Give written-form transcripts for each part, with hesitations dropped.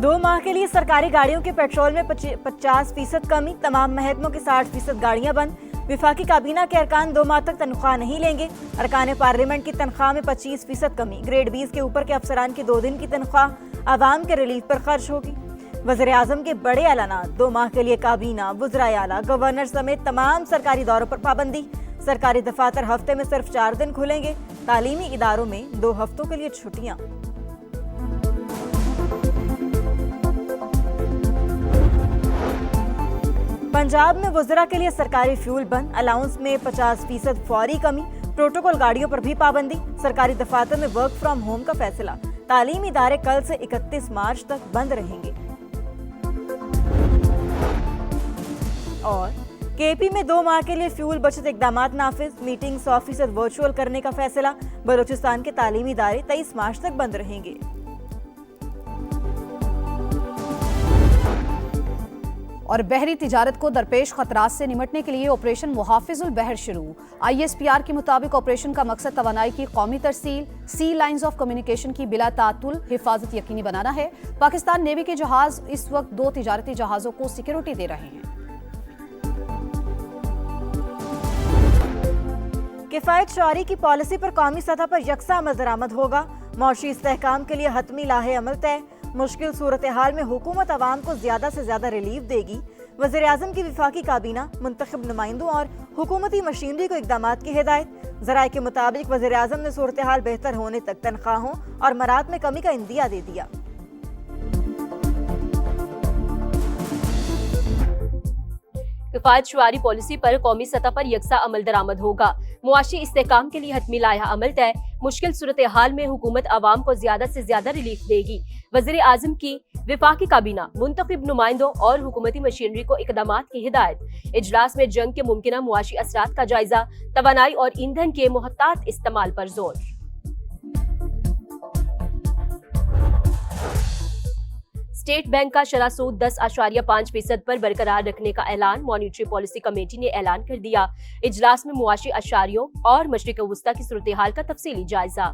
2 माह के लिए सरकारी गाड़ियों के पेट्रोल में 50% कमी, तमाम महकमों की 60% गाड़ियां बंद। विफाकी काबीना के अरकान 2 माह तक तनख्वाह नहीं लेंगे। अरकान पार्लियामेंट की तनख्वाह में 25% कमी। ग्रेड 20 के ऊपर के अफसरान की 2 दिन की तनख्वाह आवाम के रिलीफ पर खर्च होगी। वज़ीर आज़म के बड़े ऐलानात, 2 माह के लिए काबीना, वज़राए आला, गवर्नर समेत तमाम सरकारी दौरों पर पाबंदी। सरकारी दफातर हफ्ते में सिर्फ 4 दिन खुलेंगे। तालीमी इदारों में 2 हफ्तों के लिए छुट्टियां। पंजाब में वज़रा के लिए सरकारी फ्यूल बंद, अलाउंस में 50% फौरी कमी, प्रोटोकॉल गाड़ियों पर भी पाबंदी। सरकारी दफातर में वर्क फ्रॉम होम का फैसला। तालीमी इदारे कल से 31 मार्च तक बंद रहेंगे। और केपी में 2 माह के लिए फ्यूल बचत इकदामात नाफिज, मीटिंग 100% वर्चुअल करने का फैसला। बलूचिस्तान के तालीमी इदारे 23 मार्च तक बंद रहेंगे। और बहरी तिजारत को दरपेश खतरात से निमटने के लिए ऑपरेशन मुहाफिजुल बहर शुरू। ISPR के मुताबिक ऑपरेशन का मकसद तवानाई की कौमी तरसील, सी लाइंस ऑफ कम्युनिकेशन की बिला तातुल हिफाजत यकीनी बनाना है। पाकिस्तान नेवी के जहाज इस वक्त 2 तिजारती जहाजों को सिक्योरिटी दे रहे हैं। किफायत शुआरी की पॉलिसी पर कौमी सतह पर यकसा अमल दरामद होगा। मौशी इस्तेहकाम के लिए हतमी लाहे अमल तय। मुश्किल सूरत हाल में हुकूमत अवाम को ज्यादा से ज्यादा रिलीफ देगी। वज़ीर आज़म की विफाकी काबीना, मुंतखब नुमाइंदों और हुकूमती मशीनरी को इक़दामात की हिदायत। ज़राए के मुताबिक वज़ीर आज़म ने सूरत हाल बेहतर होने तक तनख्वाहों और मरात में कमी का इंदिया दे दिया। किफायत शुआरी पॉलिसी पर कौमी सतह पर यकसा अमल दरामद होगा। मुआशी इस्तेहकाम के लिए हतमी लाया अमल तय। मुश्किल सूरत हाल में हुकूमत अवाम को ज्यादा से ज्यादा रिलीफ देगी। वज़ीर आज़म की विफाकी काबीना, मुंतखब नुमाइंदों और हुकूमती मशीनरी को इक़दामात की हिदायत। इजलास में जंग के मुमकिना मुआशी असरात का जायजा, तवानाई और ईंधन के मुहतात इस्तेमाल पर जोर। स्टेट बैंक का शरह सूद 10.5% पर बरकरार रखने का ऐलान। मॉनिटरी पॉलिसी कमेटी ने ऐलान कर दिया। इजलास में मुआशी अशारियों और मशरिक़ वुस्ता की सूरत हाल का तफसीली जायजा।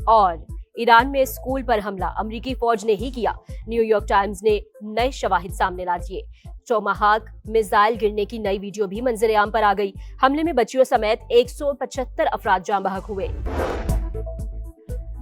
और ईरान में स्कूल पर हमला अमरीकी फौज ने ही किया। न्यूयॉर्क टाइम्स ने नए शवाहिद सामने ला दिए। टोमाहाक मिसाइल गिरने की नई वीडियो भी मंजर आम पर आ गई। हमले में बच्चियों समेत 175 अफराद जाँ बहक हुए।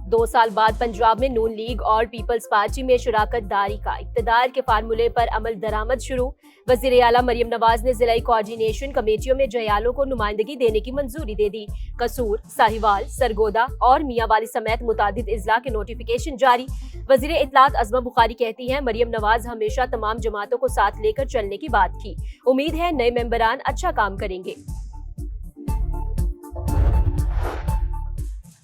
2 साल बाद पंजाब में नून लीग और पीपल्स पार्टी में शराकत दारी का इक़्तिदार के फार्मूले पर अमल दरामद शुरू। वज़ीर आला मरियम नवाज ने ज़िलाई कोऑर्डिनेशन कमेटियों में जयालों को नुमाइंदगी देने की मंजूरी दे दी। कसूर, साहिवाल, सरगोदा और मियांवाली समेत मुतादिद इजला के नोटिफिकेशन जारी। वज़ीर इत्तलात अज़मा बुखारी कहती हैं, मरियम नवाज हमेशा तमाम जमातों को साथ लेकर चलने की बात की। उम्मीद है नए मेंबरान अच्छा काम करेंगे।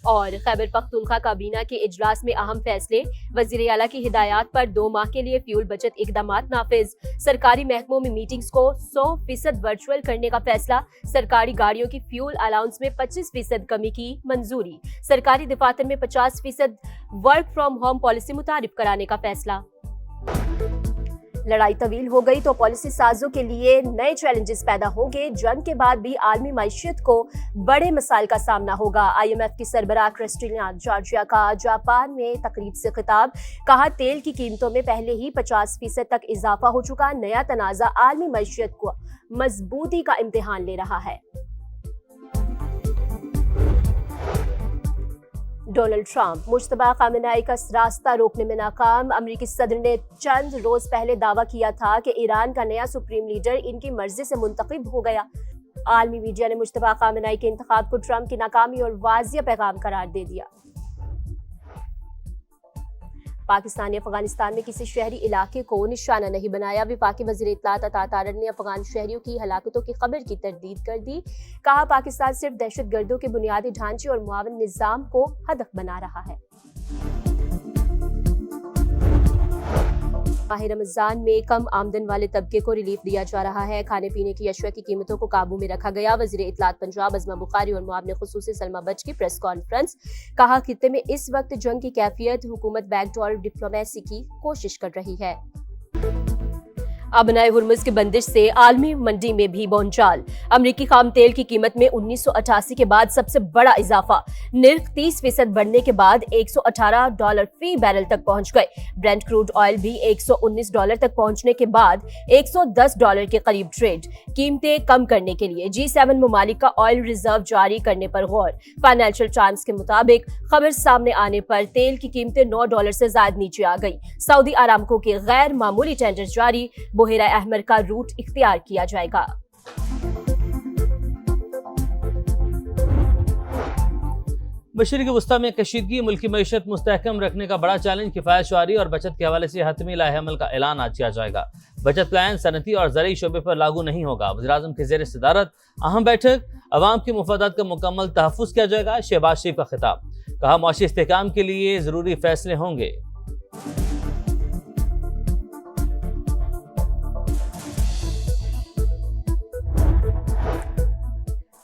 और खैबर पख्तूनख्वा काबीना के इजलास में अहम फैसले। वज़ीर आला की हिदायत पर 2 माह के लिए फ्यूल बचत इक़दामात नाफिज। सरकारी महकमों में मीटिंग्स को 100% वर्चुअल करने का फैसला। सरकारी गाड़ियों की फ्यूल अलाउंस में 25% कमी की मंजूरी। सरकारी दफातर में 50% वर्क फ्रॉम होम पॉलिसी मुतारिफ कराने का फैसला। लड़ाई तवील हो गई तो पॉलिसी साजों के लिए नए चैलेंजेस पैदा होंगे। जंग के बाद भी आलमी मईशत को बड़े मसाइल का सामना होगा। IMF की सरबराह क्रिस्टलिना जॉर्जिया का जापान में तकरीब से खिताब। कहा, तेल की कीमतों में पहले ही 50% तक इजाफा हो चुका। नया तनाज़ा आलमी मईशत को मजबूती का इम्तिहान ले रहा है। डोनाल्ड ट्रंप मुश्तबा खामेनेई का रास्ता रोकने में नाकाम। अमेरिकी सदर ने चंद रोज पहले दावा किया था कि ईरान का नया सुप्रीम लीडर इनकी मर्जी से मुंतखब हो गया। आलमी मीडिया ने मुश्तबा खामेनेई के इंतखाब को ट्रंप की नाकामी और वाजिया पैगाम करार दे दिया। पाकिस्तान ने अफगानिस्तान में किसी शहरी इलाके को निशाना नहीं बनाया। वफाकी वज़ीर इत्तलात अता तारर ने अफगान शहरियों की हलाकतों की खबर की तरदीद कर दी। कहा, पाकिस्तान सिर्फ दहशतगर्दों के बुनियादी ढांचे और मुआवन निज़ाम को हदफ बना रहा है। माह रमजान में कम आमदन वाले तबके को रिलीफ दिया जा रहा है। खाने पीने की अशिया की कीमतों को काबू में रखा गया। वज़ीर इत्तलात पंजाब अज़मा बुखारी और मुआविन खुसूसी सलमा बट की प्रेस कॉन्फ्रेंस। कहा, खित्ते में इस वक्त जंग की कैफियत, हुकूमत बैकडोर डिप्लोमेसी की कोशिश कर रही है। आबनाए हुर्मुज़ की बंदिश से आलमी मंडी में भी भौचाल। अमरीकी खाम तेल की कीमत में 1988 के बाद सबसे बड़ा इजाफा। निर्ख 30% बढ़ने के बाद $118 फी बैरल तक पहुंच गए। ब्रेंट क्रूड ऑयल भी $119 तक पहुंचने के बाद $110 के करीब ट्रेड। कीमतें कम करने के लिए G7 ममालिक का ऑयल रिजर्व जारी करने पर गौर। फाइनेंशियल टाइम्स के मुताबिक खबर सामने आने पर तेल की कीमतें $9 से ज्यादा नीचे आ गई। सऊदी अरामको के गैर मामूली टेंडर जारी, बुहेरा अहमर का रूट इख्तियार किया जाएगा। मशरिक़ वस्ता में कशीदगी, मुल्की मईशत मुस्तहकम रखने का बड़ा चैलेंज, किफ़ायत शुआरी और बचत के हवाले से हतमी लाहे-अमल का ऐलान आज किया जाएगा। बचत प्लान सनती और ज़रई शोबे पर लागू नहीं होगा। वज़ीर-ए-आज़म के ज़ेर सदारत अहम बैठक, अवाम के मुफादात का मुकम्मल तहफ़्फ़ुज़ किया जाएगा। शहबाज शरीफ का खिताब, कहा मुआशी इस्तेहकाम के लिए ज़रूरी फैसले होंगे।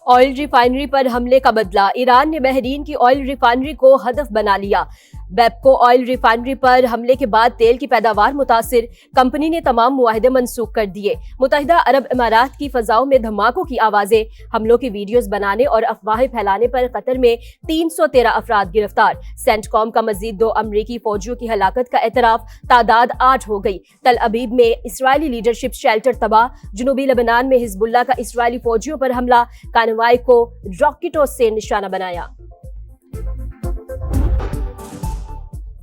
ऑयल रिफाइनरी पर हमले का बदला, ईरान ने बहरीन की ऑयल रिफाइनरी को हदफ बना लिया। बेपको ऑयल रिफाइनरी पर हमले के बाद तेल की पैदावार मुतासिर, कंपनी ने तमाम मुआहदे मंसूख कर दिए। मुत्तहिदा अरब इमारात की फजाओं में धमाकों की आवाजें, हमलों की वीडियोस बनाने और अफवाहें फैलाने पर कतर में 313 अफराद गिरफ्तार। सेंटकॉम का मजीद 2 अमरीकी फौजियों की हलाकत का एतराफ, तादाद 8 हो गई। तल अबीब में इसराइली लीडरशिप शेल्टर तबाह, जनूबी लेबनान में हिजबुल्लाह का इसराइली फौजियों पर हमला, कानवाई को रॉकेटों से निशाना बनाया।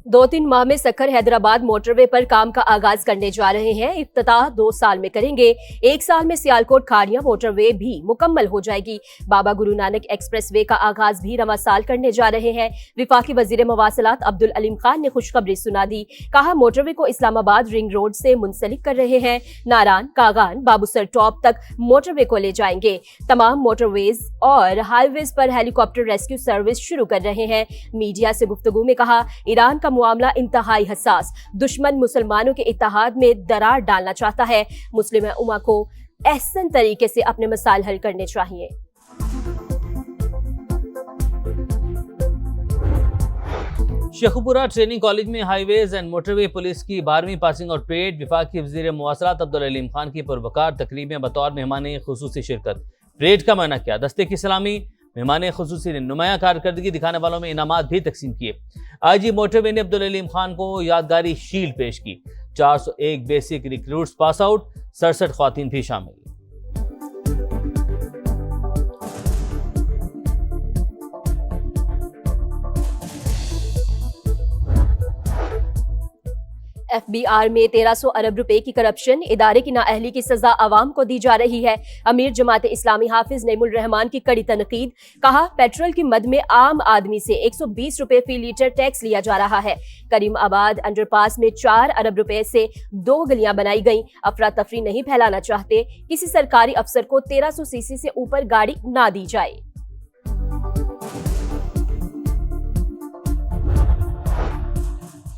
2-3 माह में सखर हैदराबाद मोटरवे पर काम का आगाज करने जा रहे हैं। इफ्तिताह 2 साल में करेंगे। 1 साल में सियालकोट खाड़िया मोटरवे भी मुकम्मल हो जाएगी। बाबा गुरु नानक एक्सप्रेस वे का आगाज भी रवा साल करने जा रहे हैं। विफाकी वजीर मवासलात अब्दुल अलीम खान ने खुशखबरी सुना दी। कहा मोटरवे को इस्लामाबाद रिंग रोड से मुंसलिक कर रहे हैं। नारान, कागान, बाबूसर टॉप तक मोटरवे को ले जाएंगे। तमाम मोटरवेज और हाईवेज पर हेलीकॉप्टर रेस्क्यू सर्विस शुरू कर रहे हैं। मीडिया से गुफ्तगू में कहा ईरान का मामला इंतहाई हसास, दुश्मन मुसलमानों के इत्तेहाद में दरार डालना चाहता है। मुस्लिम उम्मा को एहसन तरीके से अपने मसाइल हल करने चाहिए। शेखुपुरा ट्रेनिंग कॉलेज में हाईवेज एंड मोटरवे पुलिस की 12वीं पासिंग और परेड, वफाकी वज़ीर मवासलात अब्दुल अलीम खान की पुरवकार तकरीब में बतौर मेहमान खुसूसी शिरकत। परेड का माना क्या, दस्ते की सलामी, मेहमान खुसूसी ने नुमाया कारकर्दगी दिखाने वालों में इनामात भी तकसीम किए। आईजी मोटरवे ने अब्दुल अलीम खान को यादगारी शील्ड पेश की। 401 बेसिक रिक्रूट्स पास आउट, 67 ख्वातीन भी शामिल। FBR में 1300 अरब रुपए की करप्शन, इदारे की नाअहली की सजा अवाम को दी जा रही है। अमीर जमात इस्लामी हाफिज नईमुल रहमान की कड़ी तनकीद, कहा पेट्रोल की मद में आम आदमी से 120 रुपए फी लीटर टैक्स लिया जा रहा है। करीम आबाद अंडरपास में 4 अरब रुपए से 2 गलियां बनाई गईं। अफरा तफरी नहीं फैलाना चाहते, किसी सरकारी अफसर को 1300 सीसी से ऊपर गाड़ी ना दी जाए।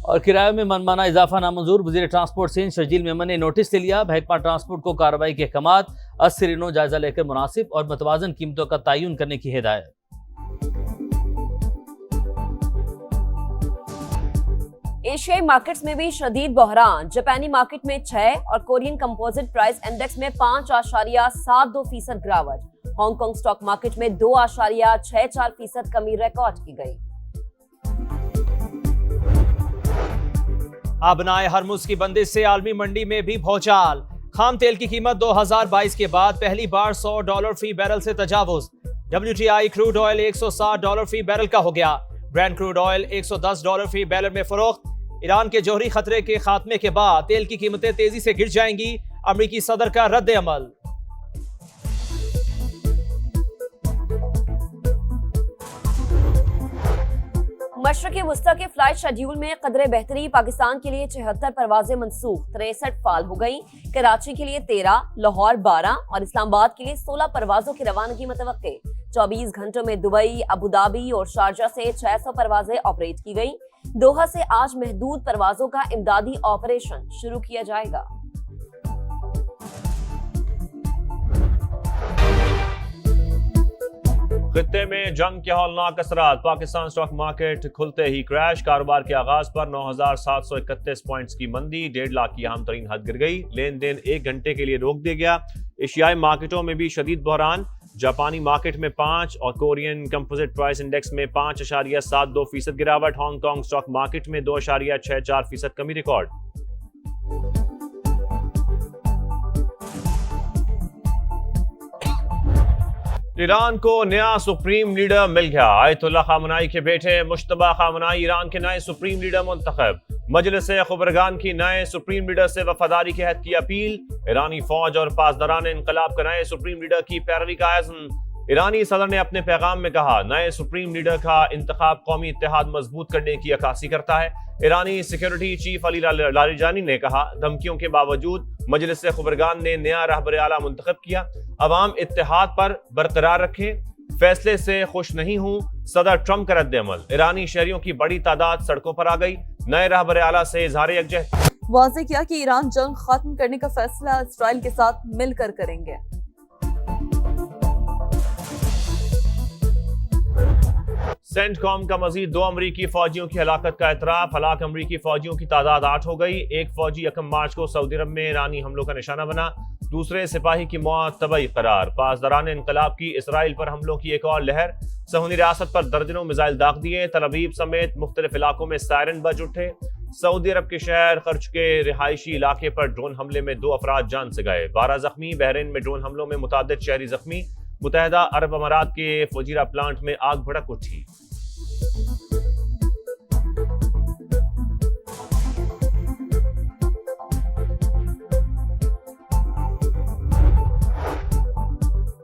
और किराए में मनमाना इजाफा नामंजूर, वज़ीर ट्रांसपोर्ट सिंध शर्जील मेमन ने नोटिस ले लिया। महकमा ट्रांसपोर्ट को कार्रवाई के अहकामात 80 दिनों जायजा लेकर मुनासिब और मतवाजन कीमतों का तयन करने की हिदायत। एशियाई मार्केट्स में भी शदीद बहरान, जापानी मार्केट में 6 और कोरियन कंपोजिट प्राइस इंडेक्स में 5.72% गिरावट। हांगकांग स्टॉक मार्केट में 2.64% कमी रिकॉर्ड की गई। आबनाए हरमुज की बंदिश से आलमी मंडी में भी भौचाल। खाम तेल की कीमत 2022 के बाद पहली बार $100 फी बैरल से तजावुज। WTI क्रूड ऑयल $160 फी बैरल का हो गया। ब्रेंट क्रूड ऑयल $110 फी बैरल में फरोख्त। ईरान के जौहरी खतरे के खात्मे के बाद तेल की कीमतें तेजी से गिर जाएंगी, अमरीकी सदर का रद्द अमल। मशरक़ी वस्ता के फ्लाइट शेड्यूल में कदरे बेहतरी, पाकिस्तान के लिए 76 परवाजें मनसूख, 63 फाल हो गई। कराची के लिए 13, लाहौर 12 और इस्लामाबाद के लिए 16 परवाजों की रवानगी मुतवक्के। 24 घंटों में दुबई, अबू धाबी और शारजा से 600 परवाजें ऑपरेट की गई। दोहा से आज महदूद परवाजों का इमदादी ऑपरेशन शुरू किया जाएगा। خطے میں جنگ کے ہولناک اثرات، پاکستان سٹاک مارکیٹ کھلتے ہی کریش، کاروبار کے آغاز پر 9,731 پوائنٹس کی مندی، 1.5 لاکھ کی اہم ترین حد گر گئی، لین دین 1 گھنٹے کے لیے روک دیا گیا۔ ایشیائی مارکیٹوں میں بھی شدید بحران، جاپانی مارکیٹ میں 5 اور کورین کمپوزٹ پرائس انڈیکس میں 5.72% گراوٹ، ہانگ کانگ سٹاک مارکیٹ میں 2.64% کمی ریکارڈ۔ ایران کو نیا سپریم لیڈر مل گیا، آیت اللہ خامنائی کے بیٹے مجتبی خامنائی ایران کے نئے سپریم لیڈر منتخب، مجلس خبرگان کی نئے سپریم لیڈر سے وفاداری کے عہد کی اپیل، ایرانی فوج اور پاسداران انقلاب کا نئے سپریم لیڈر کی پیروی کا عزم۔ ایرانی صدر نے اپنے پیغام میں کہا، نئے سپریم لیڈر کا انتخاب قومی اتحاد مضبوط کرنے کی عکاسی کرتا ہے۔ ایرانی سیکیورٹی چیف علی لاریجانی نے کہا، دھمکیوں کے باوجود مجلس خبرگان نے نیا رہبر اعلیٰ منتخب کیا، عوام اتحاد پر برقرار رکھیں، فیصلے سے خوش نہیں ہوں، صدر ٹرمپ کا رد عمل، ایرانی شہریوں کی بڑی تعداد سڑکوں پر آ گئی، نئے رہبر اعلیٰ سے اظہار یکجہتی۔ واضح کیا کہ ایران جنگ ختم کرنے کا فیصلہ اسرائیل کے ساتھ مل کر کریں گے۔ سینٹ کام کا مزید 2 امریکی فوجیوں کی ہلاکت کا اعتراف، ہلاک امریکی فوجیوں کی تعداد 8 ہو گئی، ایک فوجی 1 مارچ کو سعودی عرب میں ایرانی حملوں کا نشانہ بنا، دوسرے سپاہی کی موت طبعی قرار۔ پاسداران انقلاب کی اسرائیل پر حملوں کی ایک اور لہر، صہیونی ریاست پر درجنوں میزائل داغ دیے، تل ابیب سمیت مختلف علاقوں میں سائرن بج اٹھے۔ سعودی عرب کے شہر خرچ کے رہائشی علاقے پر ڈرون حملے میں 2 افراد جان سے گئے، 12 زخمی۔ بحرین میں ڈرون حملوں میں متعدد شہری زخمی، متحدہ عرب امارات کے فجیرہ پلانٹ میں آگ بھڑک اٹھی۔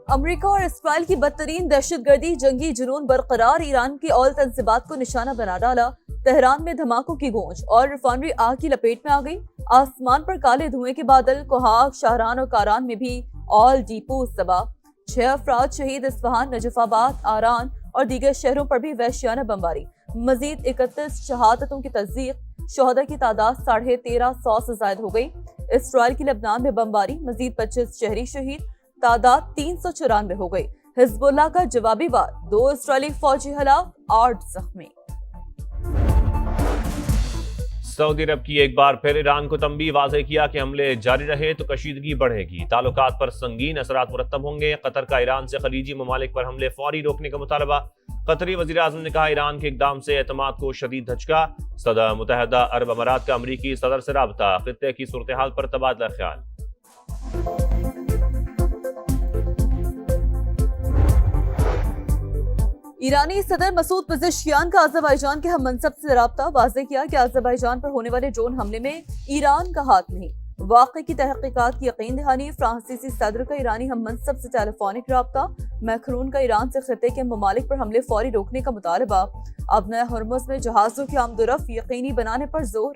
امریکہ اور اسرائیل کی بدترین دہشت گردی جنگی جنون برقرار، ایران کی اول تنصیبات کو نشانہ بنا ڈالا، تہران میں دھماکوں کی گونج اور ریفائنری آگ کی لپیٹ میں آ گئی، آسمان پر کالے دھوئیں کے بادل، کوہاگ، شاہران اور کاران میں بھی آل ڈیپوز تباہ، 6 افراد شہید، اصفہان، نجف آباد، آران اور دیگر شہروں پر بھی وحشیانہ بمباری، مزید 31 شہادتوں کی تصدیق، شہداء کی تعداد 1350 سے زائد ہو گئی۔ اسرائیل کی لبنان میں بمباری، مزید 25 شہری شہید، تعداد 394 ہو گئی۔ حزب اللہ کا جوابی وار، 2 اسرائیلی فوجی ہلاک، 8 زخمی۔ سعودی عرب کی ایک بار پھر ایران کو تنبیہ، واضح کیا کہ حملے جاری رہے تو کشیدگی بڑھے گی، تعلقات پر سنگین اثرات مرتب ہوں گے۔ قطر کا ایران سے خلیجی ممالک پر حملے فوری روکنے کا مطالبہ، قطری وزیر اعظم نے کہا ایران کے اقدام سے اعتماد کو شدید دھچکا۔ صدر متحدہ عرب امارات کا امریکی صدر سے رابطہ، خطے کی صورتحال پر تبادلہ خیال۔ ایرانی صدر مسعود پزشکیان کا آذربائیجان کے ہم منصب سے رابطہ، واضح کیا کہ آذربائیجان پر ہونے والے ڈرون حملے میں ایران کا ہاتھ نہیں، واقعے کی تحقیقات کی یقین دہانی۔ فرانسیسی صدر کا ایرانی ہم منصب سے ٹیلی فونک رابطہ، میکرون کا ایران سے خطے کے ممالک پر حملے فوری روکنے کا مطالبہ، ابنۂ ہرمز میں جہازوں کی آمد و رفت یقینی بنانے پر زور۔